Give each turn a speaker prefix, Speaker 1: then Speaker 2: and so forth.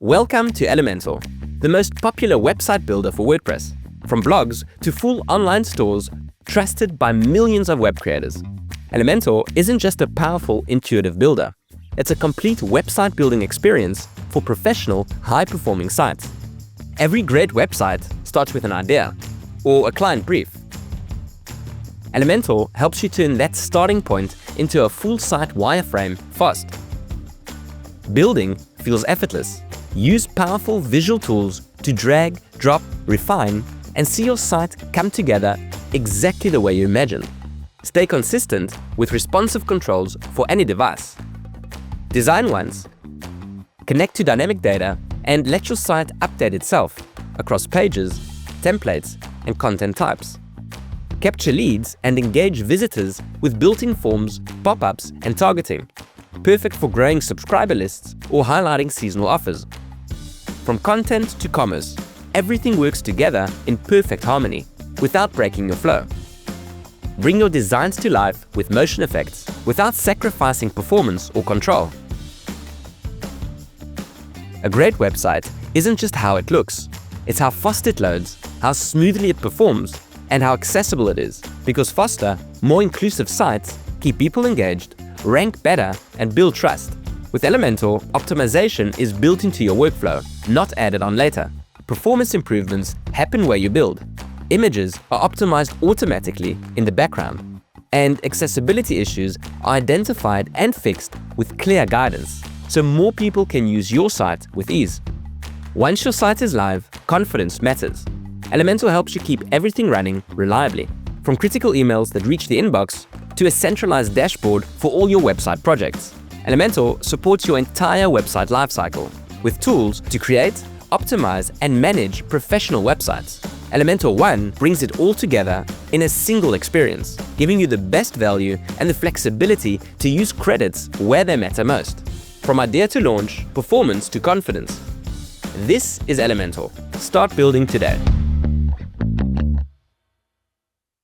Speaker 1: Welcome to Elementor, the most popular website builder for WordPress. From blogs to full online stores, trusted by millions of web creators. Elementor isn't just a powerful, intuitive builder. It's a complete website building experience for professional, high-performing sites. Every great website starts with an idea or a client brief. Elementor helps you turn that starting point into a full-site wireframe fast. Building feels effortless. Use powerful visual tools to drag, drop, refine, and see your site come together exactly the way you imagined. Stay consistent with responsive controls for any device. Design once, connect to dynamic data, and let your site update itself across pages, templates, and content types. Capture leads and engage visitors with built-in forms, pop-ups, and targeting. Perfect for growing subscriber lists or highlighting seasonal offers. From content to commerce, everything works together in perfect harmony without breaking your flow. Bring your designs to life with motion effects without sacrificing performance or control. A great website isn't just how it looks, it's how fast it loads, how smoothly it performs, and how accessible it is, because faster, more inclusive sites keep people engaged, rank better, and build trust. With Elementor, optimization is built into your workflow, not added on later. Performance improvements happen where you build. Images are optimized automatically in the background, and accessibility issues are identified and fixed with clear guidance, so more people can use your site with ease. Once your site is live, confidence matters. Elementor helps you keep everything running reliably, from critical emails that reach the inbox to a centralized dashboard for all your website projects. Elementor supports your entire website lifecycle with tools to create, optimize, and manage professional websites. Elementor One brings it all together in a single experience, giving you the best value and the flexibility to use credits where they matter most. From idea to launch, performance to confidence. This is Elementor. Start building today.